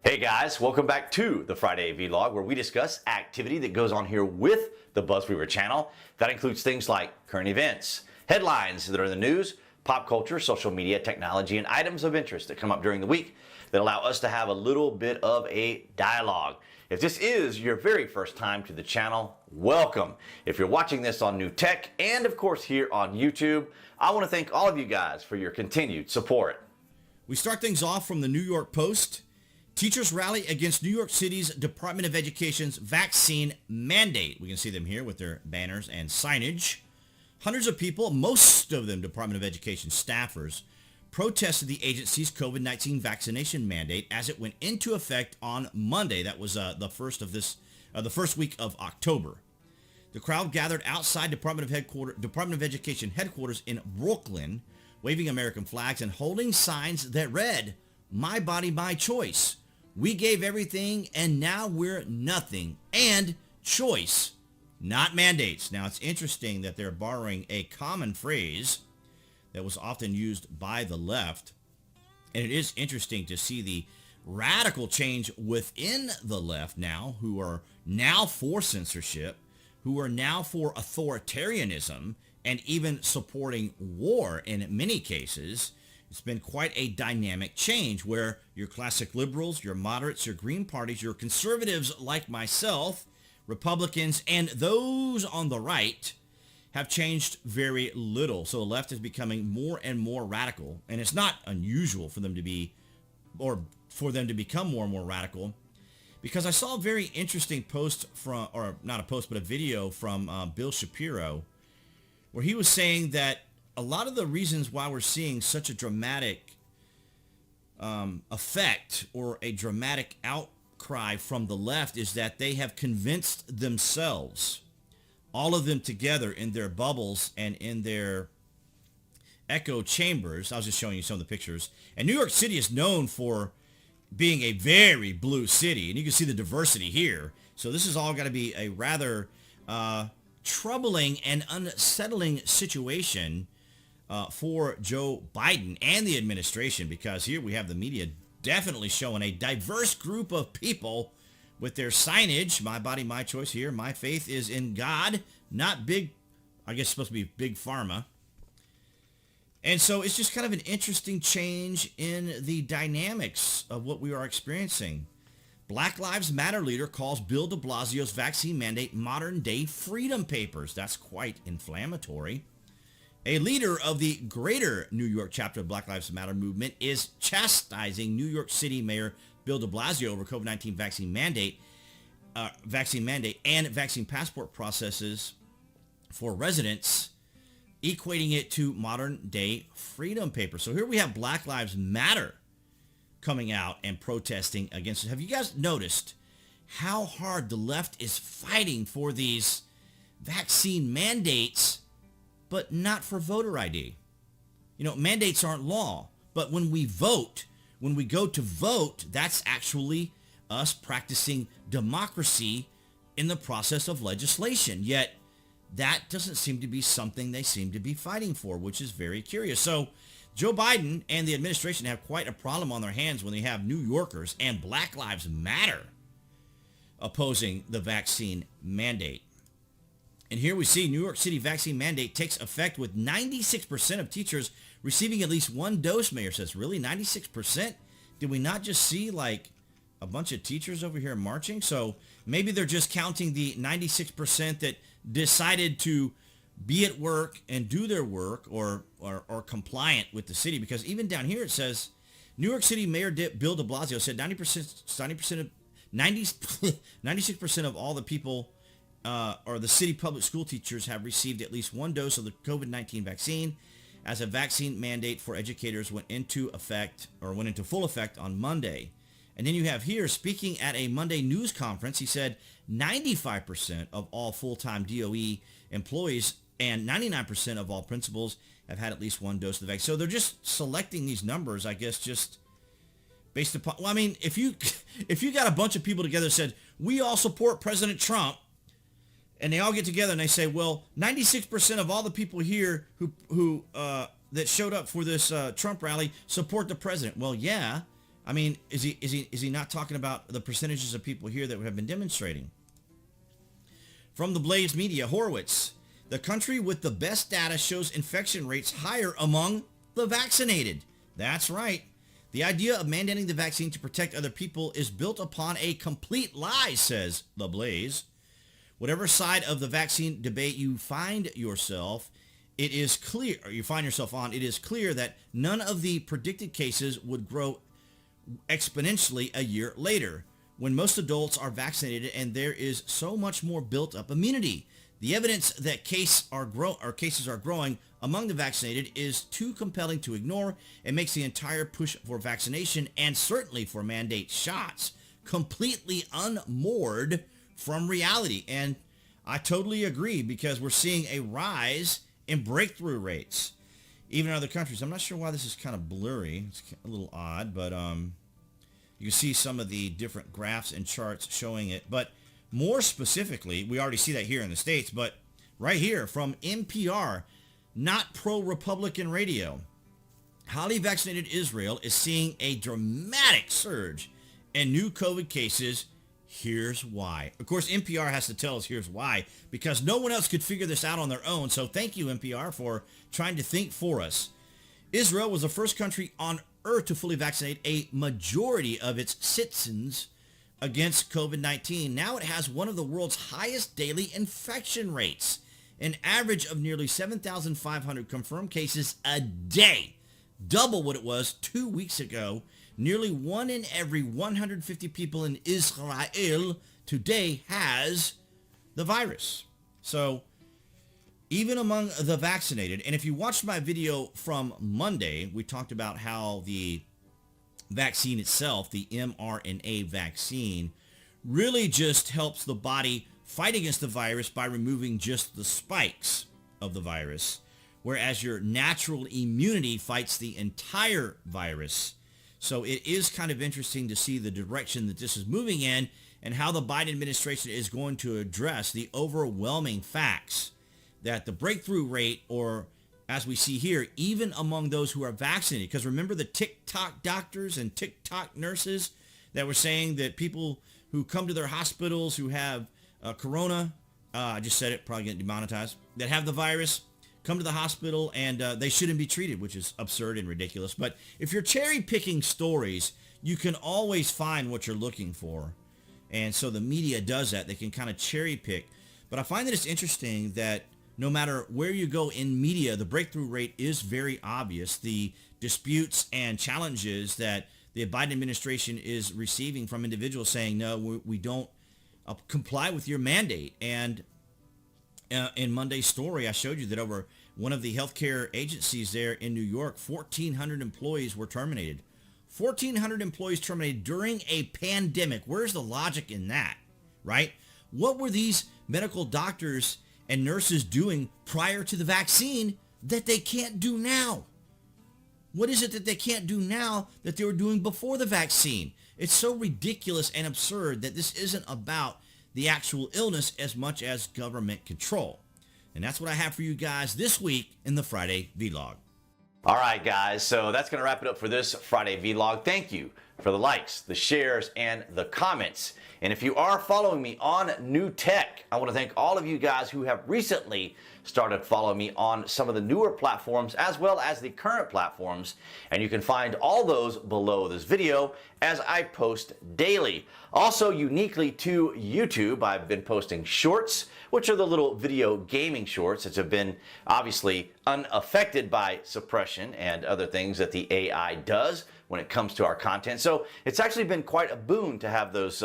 Hey guys, welcome back to the Friday Vlog, where we discuss activity that goes on here with the BuzWeaver channel. That includes things like current events, headlines that are in the news, pop culture, social media, technology, and items of interest that come up during the week that allow us to have a little bit of a dialogue. If this is your very first time to the channel, welcome. If you're watching this on New Tech and of course here on YouTube, I want to thank all of you guys for your continued support. We start things off from the New York Post. Teachers rally against New York City's Department of Education's vaccine mandate. We can see them here with their banners and signage. Hundreds of people, most of them Department of Education staffers, protested the agency's COVID-19 vaccination mandate as it went into effect on Monday. That was the first week of October. The crowd gathered outside Department of Education headquarters in Brooklyn, waving American flags and holding signs that read, "My body, my choice. We gave everything and now we're nothing." And choice, not mandates. Now it's interesting that they're borrowing a common phrase that was often used by the left. And it is interesting to see the radical change within the left now, who are now for censorship, who are now for authoritarianism, and even supporting war in many cases. It's been quite a dynamic change where your classic liberals, your moderates, your Green parties, your conservatives like myself, Republicans, and those on the right have changed very little. So the left is becoming more and more radical, and it's not unusual for them to be, or for them to become more and more radical, because I saw a very interesting post from, or not a post, but a video from Bill Shapiro, where he was saying that a lot of the reasons why we're seeing such a dramatic effect or a dramatic outcry from the left is that they have convinced themselves, all of them together in their bubbles and in their echo chambers. I was just showing you some of the pictures. And New York City is known for being a very blue city, and you can see the diversity here. So this is all got to be a rather troubling and unsettling situation for Joe Biden and the administration, because here we have the media definitely showing a diverse group of people with their signage, "My body, my choice" here. My faith is in God, not big, I guess it's supposed to be big pharma. And so it's just kind of an interesting change in the dynamics of what we are experiencing. Black Lives Matter leader calls Bill De Blasio's vaccine mandate modern day freedom papers. That's quite inflammatory. A leader of the greater New York chapter of Black Lives Matter movement is chastising New York City Mayor Bill De Blasio over COVID-19 vaccine mandate and vaccine passport processes for residents, equating it to modern day freedom papers. So here we have Black Lives Matter coming out and protesting against it. Have you guys noticed how hard the left is fighting for these vaccine mandates, but not for voter ID? You know, mandates aren't law, but when we vote, when we go to vote, that's actually us practicing democracy in the process of legislation. Yet that doesn't seem to be something they seem to be fighting for, which is very curious. So Joe Biden and the administration have quite a problem on their hands when they have New Yorkers and Black Lives Matter opposing the vaccine mandate. And here we see New York City vaccine mandate takes effect with 96% of teachers receiving at least one dose, mayor says. Really? 96%? Did we not just see like a bunch of teachers over here marching? So maybe they're just counting the 96% that decided to be at work and do their work or compliant with the city, because even down here it says New York City Mayor Bill De Blasio said 96% of all the people or the city public school teachers have received at least one dose of the COVID-19 vaccine, as a vaccine mandate for educators went into full effect on Monday. And then you have here, speaking at a Monday news conference, he said 95% of all full-time DOE employees and 99% of all principals have had at least one dose of the vaccine. So they're just selecting these numbers, I guess, just based upon, well, I mean, if you got a bunch of people together that said, we all support President Trump, and they all get together and they say, well, 96% of all the people here who that showed up for this Trump rally support the president. Well, yeah, I mean, is he not talking about the percentages of people here that have been demonstrating? From the Blaze Media, Horowitz, the country with the best data shows infection rates higher among the vaccinated. That's right. The idea of mandating the vaccine to protect other people is built upon a complete lie, says the Blaze. Whatever side of the vaccine debate you find yourself, it is clear that none of the predicted cases would grow exponentially a year later when most adults are vaccinated and there is so much more built-up immunity. The evidence that cases are growing among the vaccinated is too compelling to ignore and makes the entire push for vaccination and certainly for mandate shots completely unmoored from reality. And I totally agree, because we're seeing a rise in breakthrough rates, even in other countries. I'm not sure why this is kind of blurry. It's a little odd, but you can see some of the different graphs and charts showing it. But more specifically, we already see that here in the States, but right here from NPR, not pro-Republican radio, highly vaccinated Israel is seeing a dramatic surge in new COVID cases. Here's why. Of course, NPR has to tell us here's why, because no one else could figure this out on their own. So thank you, NPR, for trying to think for us. Israel was the first country on earth to fully vaccinate a majority of its citizens against COVID-19. Now it has one of the world's highest daily infection rates, an average of nearly 7,500 confirmed cases a day, double what it was 2 weeks ago. Nearly 1 in every 150 people in Israel today has the virus. So even among the vaccinated, and if you watched my video from Monday, we talked about how the vaccine itself, the mRNA vaccine, really just helps the body fight against the virus by removing just the spikes of the virus, whereas your natural immunity fights the entire virus. So it is kind of interesting to see the direction that this is moving in and how the Biden administration is going to address the overwhelming facts that the breakthrough rate, or as we see here, even among those who are vaccinated, because remember the TikTok doctors and TikTok nurses that were saying that people who come to their hospitals who have corona, I just said it, probably getting demonetized, that have the virus, come to the hospital and they shouldn't be treated, which is absurd and ridiculous. But if you're cherry picking stories, you can always find what you're looking for. And so the media does that. They can kind of cherry pick. But I find that it's interesting that no matter where you go in media, the breakthrough rate is very obvious. The disputes and challenges that the Biden administration is receiving from individuals saying, no, we don't comply with your mandate. And in Monday's story, I showed you that over one of the healthcare agencies there in New York, 1,400 employees were terminated. 1,400 employees terminated during a pandemic. Where's the logic in that, right? What were these medical doctors and nurses doing prior to the vaccine that they can't do now? What is it that they can't do now that they were doing before the vaccine? It's so ridiculous and absurd that this isn't about the actual illness as much as government control. And that's what I have for you guys this week in the Friday Vlog. All right, guys, so that's going to wrap it up for this Friday Vlog. Thank you for the likes, the shares, and the comments. And if you are following me on New Tech, I want to thank all of you guys who have recently started following me on some of the newer platforms as well as the current platforms. And you can find all those below this video as I post daily. Also, uniquely to YouTube, I've been posting shorts, which are the little video gaming shorts that have been obviously unaffected by suppression and other things that the AI does when it comes to our content. So it's actually been quite a boon to have those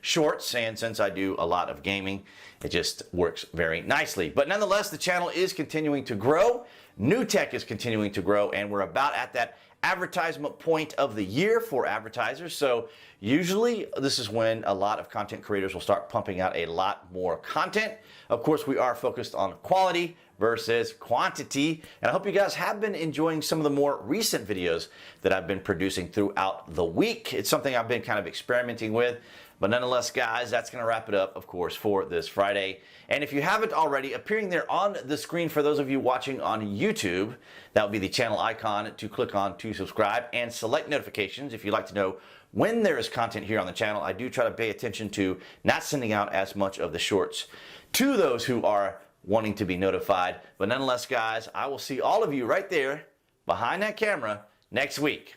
shorts, and since I do a lot of gaming, it just works very nicely. But nonetheless, the channel is continuing to grow. New Tech is continuing to grow, and we're about at that advertisement point of the year for advertisers. So Usually, this is when a lot of content creators will start pumping out a lot more content. Of course, we are focused on quality versus quantity, and I hope you guys have been enjoying some of the more recent videos that I've been producing throughout the week. It's something I've been kind of experimenting with, but nonetheless, guys, that's going to wrap it up, of course, for this Friday. And if you haven't already, appearing there on the screen for those of you watching on YouTube, that will be the channel icon to click on to subscribe and select notifications if you'd like to know when there is content here on the channel. I do try to pay attention to not sending out as much of the shorts to those who are wanting to be notified. But nonetheless, guys, I will see all of you right there behind that camera next week.